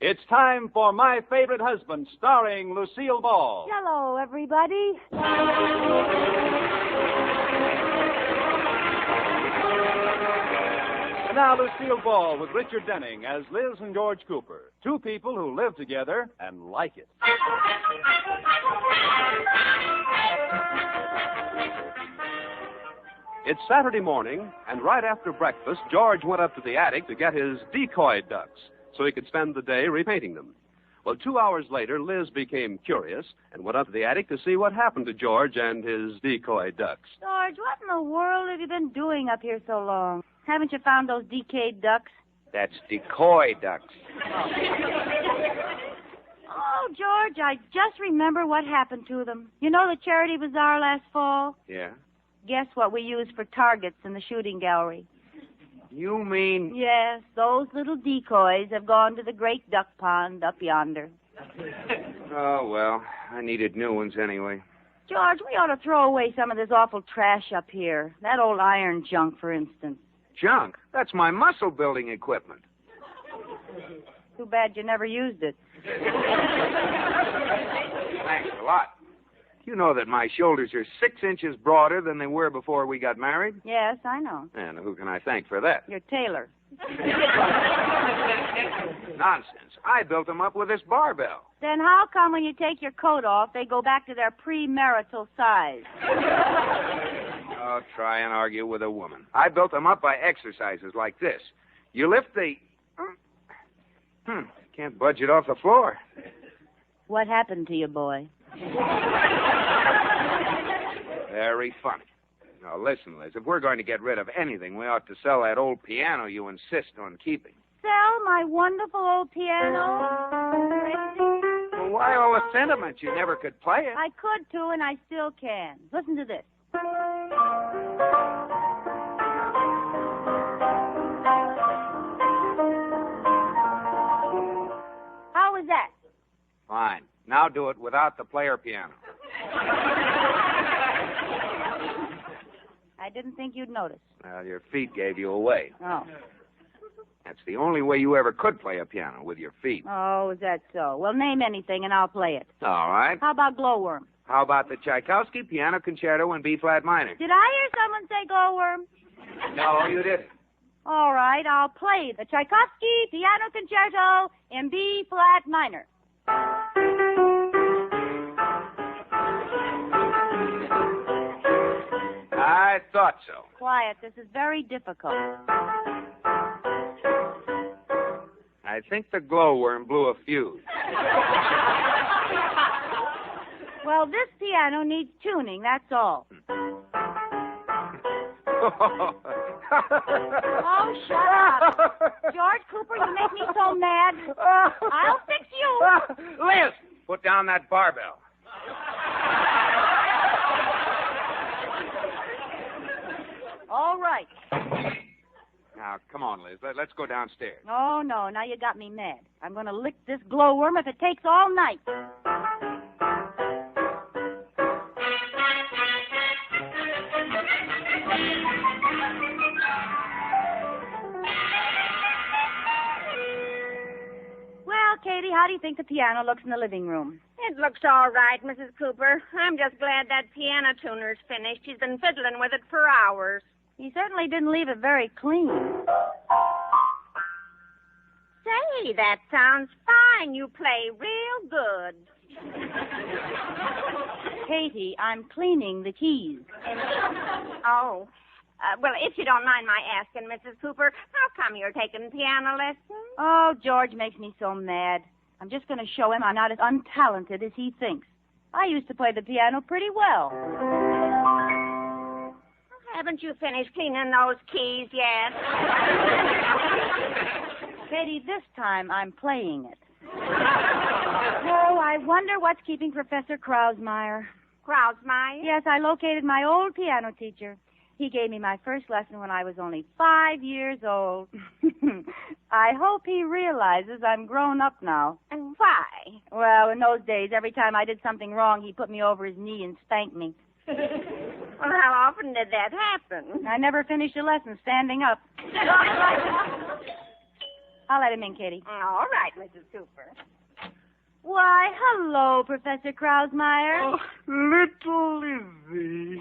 It's time for My Favorite Husband, starring Lucille Ball. Hello, everybody. And now Lucille Ball with Richard Denning as Liz and George Cooper, two people who live together and like it. It's Saturday morning, and right after breakfast, George went up to the attic to get his decoy ducks so he could spend the day repainting them. Well, 2 hours later, Liz became curious and went up to the attic to see what happened to George and his decoy ducks. George, what in the world have you been doing up here so long? Haven't you found those decayed ducks? That's decoy ducks. Oh, George, I just remember what happened to them. You know the charity bazaar last fall? Yeah? Guess what we used for targets in the shooting gallery? You mean... Yes, those little decoys have gone to the great duck pond up yonder. Oh, well, I needed new ones anyway. George, we ought to throw away some of this awful trash up here. That old iron junk, for instance. Junk? That's my muscle-building equipment. Too bad you never used it. Thanks a lot. You know that my shoulders are 6 inches broader than they were before we got married? Yes, I know. And who can I thank for that? Your tailor. Nonsense. I built them up with this barbell. Then how come when you take your coat off, they go back to their premarital size? Oh, try and argue with a woman. I built them up by exercises like this. You lift the... Can't budge it off the floor. What happened to you, boy? Very funny. Now, listen, Liz, if we're going to get rid of anything, we ought to sell that old piano you insist on keeping. Sell my wonderful old piano? Well, why all the sentiment? You never could play it. I could, too, and I still can. Listen to this. How was that? Fine. Now do it without the player piano. I didn't think you'd notice. Well, your feet gave you away. Oh. That's the only way you ever could play a piano, with your feet. Oh, is that so? Well, name anything and I'll play it. All right. How about Glowworm? How about the Tchaikovsky Piano Concerto in B-flat minor? Did I hear someone say Glowworm? No, you didn't. All right, I'll play the Tchaikovsky Piano Concerto in B-flat minor. I thought so. Quiet, this is very difficult. I think the glowworm blew a fuse. Well, this piano needs tuning, that's all. Oh, shut up. George Cooper, you make me so mad. I'll fix you. Liz, put down that barbell. All right. Now, come on, Liz. Let's go downstairs. Oh, no, now you got me mad. I'm going to lick this glowworm if it takes all night. Well, Katie, how do you think the piano looks in the living room? It looks all right, Mrs. Cooper. I'm just glad that piano tuner's finished. He's been fiddling with it for hours. He certainly didn't leave it very clean. Say, that sounds fine. You play real good. Katie, I'm cleaning the keys. Oh. Well, if you don't mind my asking, Mrs. Cooper, how come you're taking piano lessons? Oh, George makes me so mad. I'm just going to show him I'm not as untalented as he thinks. I used to play the piano pretty well. Haven't you finished cleaning those keys yet? Katie, this time I'm playing it. Oh, I wonder what's keeping Professor Krausmeyer. Krausmeyer? Yes, I located my old piano teacher. He gave me my first lesson when I was only 5 years old. I hope he realizes I'm grown up now. And why? Well, in those days, every time I did something wrong, he put me over his knee and spanked me. Well, how often did that happen? I never finished a lesson standing up. I'll let him in, Katie. All right, Mrs. Cooper. Why, hello, Professor Krausmeyer. Oh, little Lizzie.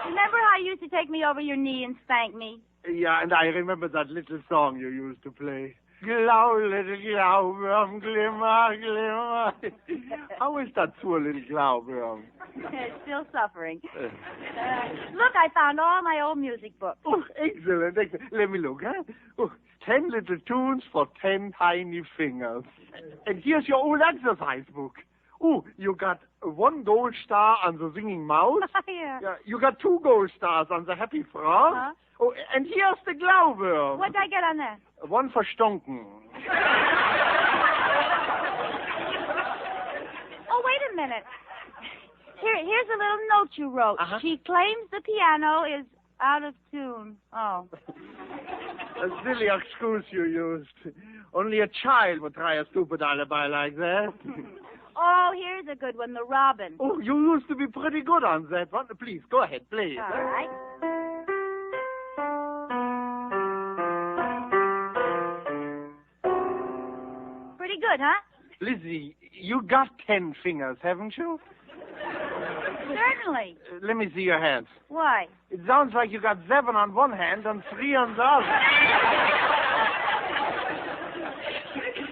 Remember how you used to take me over your knee and spank me? Yeah, and I remember that little song you used to play. Glau, little Glauberm, glimmer, glimmer. How is that poor little Glauberm? It's still suffering. Look, I found all my old music books. Oh, excellent, excellent. Let me look, huh? Oh, 10 little tunes for 10 tiny fingers. And here's your old exercise book. Oh, you got 1 gold star on the singing mouse. Yeah. You got 2 gold stars on the happy frog. Uh-huh. Oh, and here's the Glauberm. What'd I get on that? 1 for Stonken. Oh, wait a minute. Here's a little note you wrote. Uh-huh. She claims the piano is out of tune. Oh. A silly excuse you used. Only a child would try a stupid alibi like that. Oh, here's a good one, the robin. Oh, you used to be pretty good on that one. Please, go ahead, play it. All right. Pretty good, huh? Lizzie, you got 10 fingers, haven't you? Certainly. Let me see your hands. Why? It sounds like you got 7 on one hand and 3 on the other.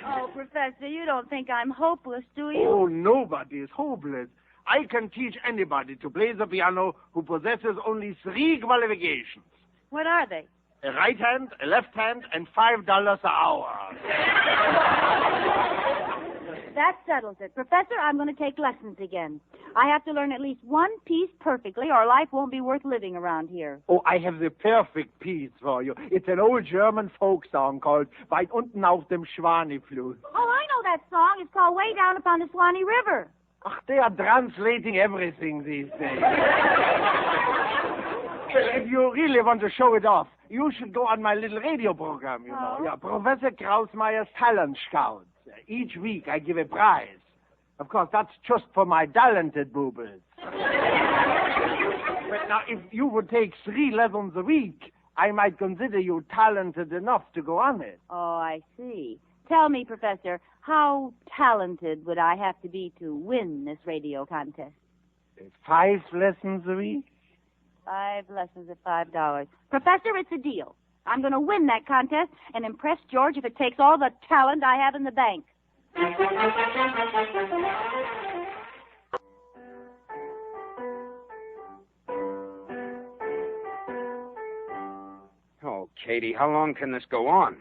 Oh, Professor, you don't think I'm hopeless, do you? Oh, nobody is hopeless. I can teach anybody to play the piano who possesses only 3 qualifications. What are they? A right hand, a left hand, and $5 an hour. That settles it. Professor, I'm going to take lessons again. I have to learn at least one piece perfectly, or life won't be worth living around here. Oh, I have the perfect piece for you. It's an old German folk song called Weit unten auf dem Schwanefluss. Oh, I know that song. It's called Way Down Upon the Swanee River. Ach, they are translating everything these days. If you really want to show it off, you should go on my little radio program, you know. Oh. Yeah, Professor Krausmeyer's Talent Scouts. Each week I give a prize. Of course, that's just for my talented boobles. But now, if you would take 3 lessons a week, I might consider you talented enough to go on it. Oh, I see. Tell me, Professor, how talented would I have to be to win this radio contest? 5 lessons a week? 5 lessons at $5. Professor, it's a deal. I'm going to win that contest and impress George if it takes all the talent I have in the bank. Oh, Katie, how long can this go on?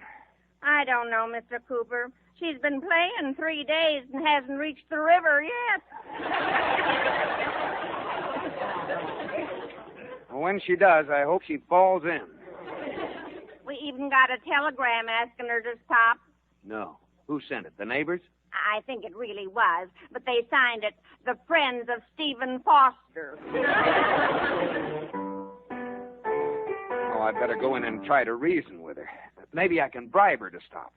I don't know, Mr. Cooper. She's been playing 3 days and hasn't reached the river yet. When she does, I hope she falls in. We even got a telegram asking her to stop. No. Who sent it? The neighbors? I think it really was, but they signed it, the Friends of Stephen Foster. Oh, I'd better go in and try to reason with her. Maybe I can bribe her to stop.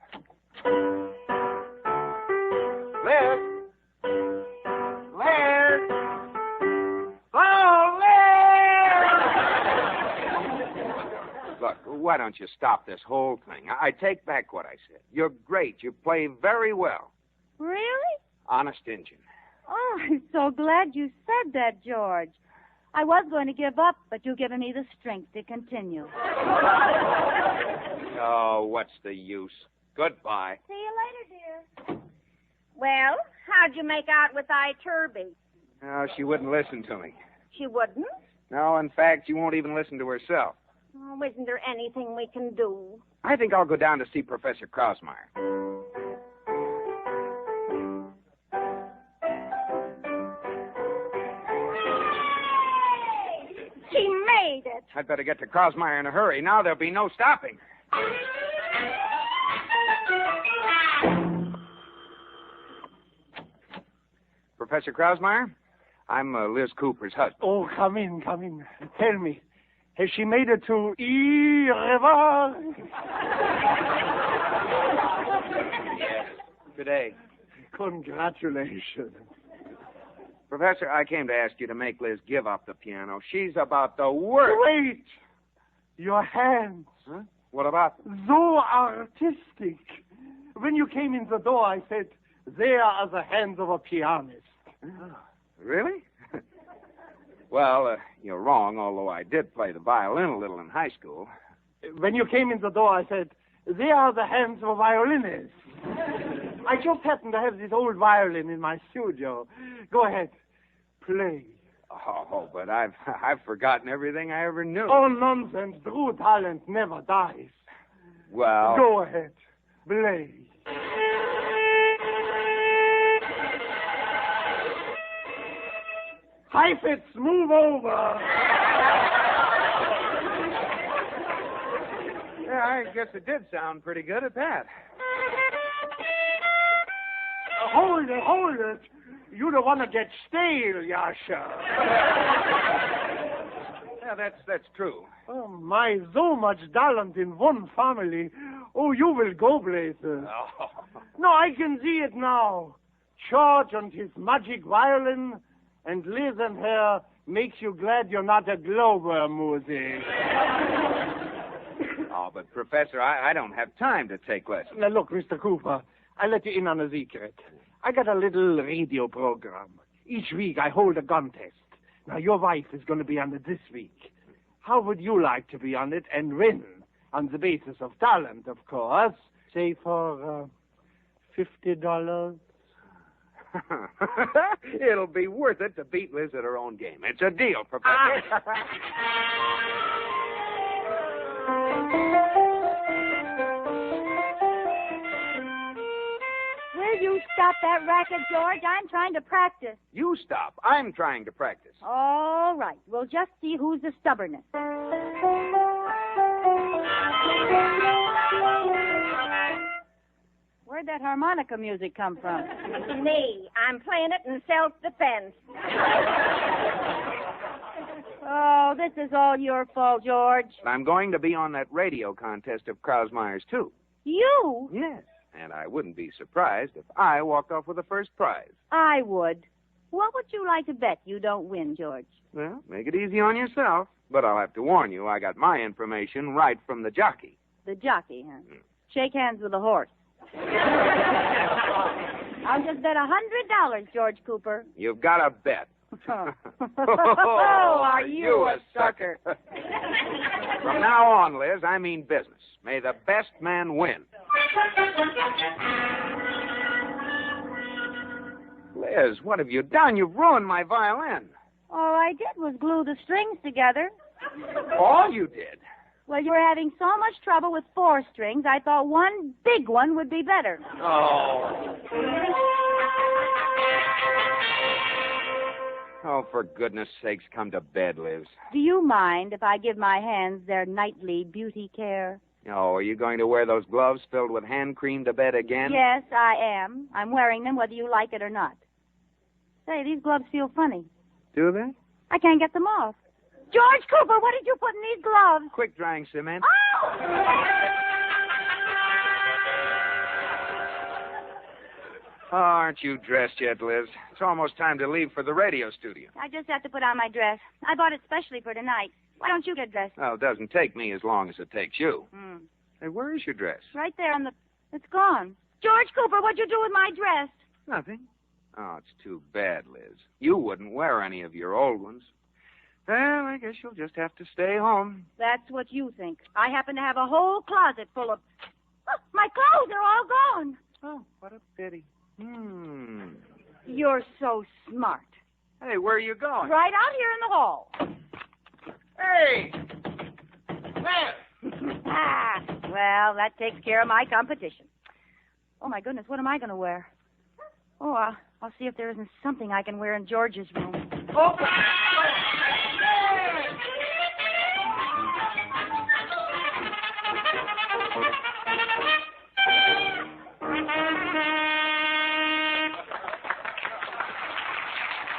Liz! Liz! Oh, Liz! Look, why don't you stop this whole thing? I take back what I said. You're great. You play very well. Really? Honest Injun. Oh, I'm so glad you said that, George. I was going to give up, but you've given me the strength to continue. Oh, what's the use? Goodbye. See you later, dear. Well, how'd you make out with Iturby? No, she wouldn't listen to me. She wouldn't? No, in fact, she won't even listen to herself. Oh, isn't there anything we can do? I think I'll go down to see Professor Krausmeyer. She made it. I'd better get to Krausmeyer in a hurry. Now there'll be no stopping. Professor Krausmeyer, I'm Liz Cooper's husband. Oh, come in, come in. Tell me, has she made it to River? Yes, today. Congratulations. Professor, I came to ask you to make Liz give up the piano. She's about the worst. Wait! Your hands. Huh? What about them? So artistic. When you came in the door, I said, there are the hands of a pianist. Oh, really? Well, you're wrong, although I did play the violin a little in high school. When you came in the door, I said, there are the hands of a violinist. I just happen to have this old violin in my studio. Go ahead. Play. Oh, but I've forgotten everything I ever knew. Oh, nonsense. True talent never dies. Well... Go ahead. Play. Heifetz, move over. Yeah, I guess it did sound pretty good at that. Hold it. You don't want to get stale, Yasha. Yeah, that's true. Oh, my, so much talent in one family. Oh, you will go places. Oh. No, I can see it now. George and his magic violin, and Liz and her makes you glad you're not a Glover music. Oh, but, Professor, I don't have time to take lessons. Now, look, Mr. Cooper, I'll let you in on a secret. I got a little radio program. Each week I hold a contest. Now, your wife is going to be on it this week. How would you like to be on it and win? On the basis of talent, of course. Say for $50. It'll be worth it to beat Liz at her own game. It's a deal, Professor. Will you stop that racket, George? I'm trying to practice. You stop. I'm trying to practice. All right. We'll just see who's the stubbornest. Where'd that harmonica music come from? Me. I'm playing it in self-defense. Oh, this is all your fault, George. I'm going to be on that radio contest of Krausmeyer's, too. You? Yes. And I wouldn't be surprised if I walked off with the first prize. I would. What would you like to bet you don't win, George? Well, make it easy on yourself. But I'll have to warn you, I got my information right from the jockey. The jockey, huh? Shake hands with the horse. I'll just bet $100, George Cooper. You've got to bet. Oh, are you a sucker? From now on, Liz, I mean business. May the best man win. Liz, what have you done? You've ruined my violin. All I did was glue the strings together. All you did? Well, you were having so much trouble with 4 strings, I thought one big one would be better. Oh. Oh, for goodness sakes, come to bed, Liz. Do you mind if I give my hands their nightly beauty care? Oh, are you going to wear those gloves filled with hand cream to bed again? Yes, I am. I'm wearing them whether you like it or not. Say, these gloves feel funny. Do they? I can't get them off. George Cooper, what did you put in these gloves? Quick drying cement. Oh! Oh, aren't you dressed yet, Liz? It's almost time to leave for the radio studio. I just have to put on my dress. I bought it specially for tonight. Why don't you get dressed? Well, it doesn't take me as long as it takes you. Hmm. Hey, where is your dress? Right there on the... It's gone. George Cooper, what'd you do with my dress? Nothing. Oh, it's too bad, Liz. You wouldn't wear any of your old ones. Well, I guess you'll just have to stay home. That's what you think. I happen to have a whole closet full of... Oh, my clothes are all gone. Oh, what a pity. You're so smart. Hey, where are you going? Right out here in the hall. Hey! There! Well, that takes care of my competition. Oh, my goodness, what am I going to wear? Oh, I'll see if there isn't something I can wear in George's room. Oh.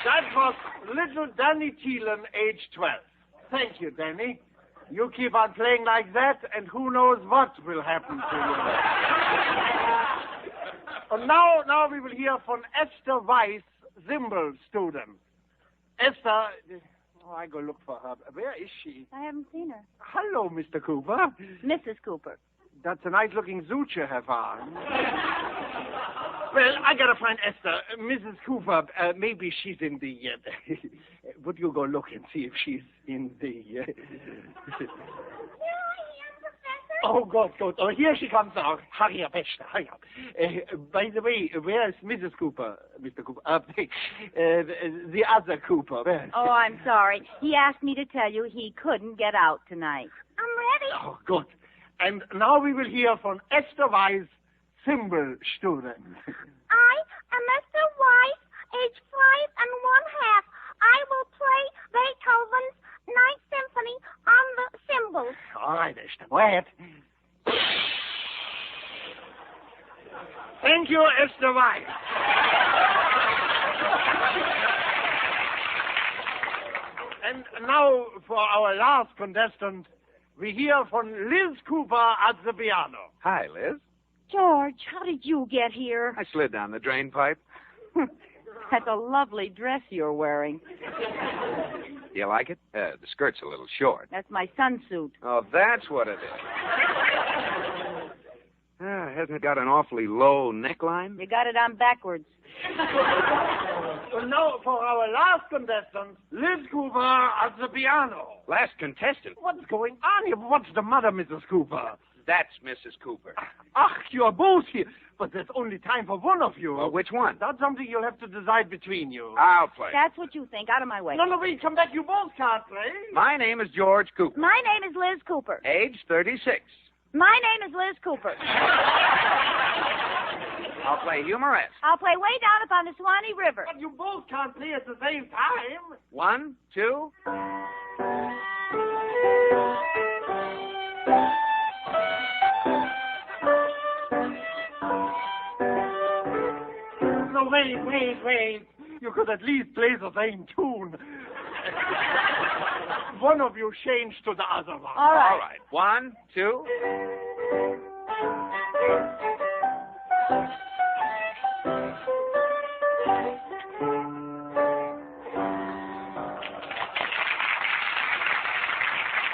That was little Danny Thielen, age 12. Thank you, Danny. You keep on playing like that, and who knows what will happen to you. And now we will hear from Esther Weiss, Zimbel student. Esther, Oh, I go look for her. Where is she? I haven't seen her. Hello, Mr. Cooper. Mrs. Cooper. That's a nice-looking suit you have on. Well, I gotta find Esther. Mrs. Cooper, maybe she's in the... would you go look and see if she's in the... Oh, good. Oh, here she comes now. Hurry up, Esther, hurry up. By the way, where's Mrs. Cooper, Mr. Cooper? The other Cooper. Where? Oh, I'm sorry. He asked me to tell you he couldn't get out tonight. I'm ready. Oh, good. And now we will hear from Esther Weiss, cymbal student. I am Esther Weiss, age 5 1/2. I will play Beethoven's Ninth Symphony on the cymbals. All right, Esther. Go ahead. Thank you, Esther Weiss. And now for our last contestant, we hear from Liz Cooper at the piano. Hi, Liz. George, how did you get here? I slid down the drain pipe. That's a lovely dress you're wearing. You like it? The skirt's a little short. That's my son's suit. Oh, that's what it is. Hasn't it got an awfully low neckline? You got it on backwards. And now for our last contestant, Liz Cooper at the piano. Last contestant? What's going on here? What's the matter, Mrs. Cooper? That's Mrs. Cooper. Ach, you're both here. But there's only time for one of you. Well, which one? That's something you'll have to decide between you. I'll play. That's what you think. Out of my way. No, wait, come back. You both can't play. My name is George Cooper. My name is Liz Cooper. Age 36. My name is Liz Cooper. I'll play humorist. I'll play way down upon the Swanee River. But you both can't play at the same time. 1, 2. No, wait. You could at least play the same tune. One of you change to the other one. All right. All right. 1, 2.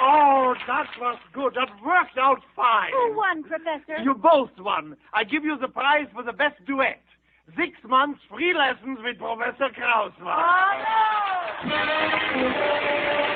Oh, that was good. That worked out fine. Who won, Professor? You both won. I give you the prize for the best duet. 6 months free lessons with Professor Krausmann. Oh, no!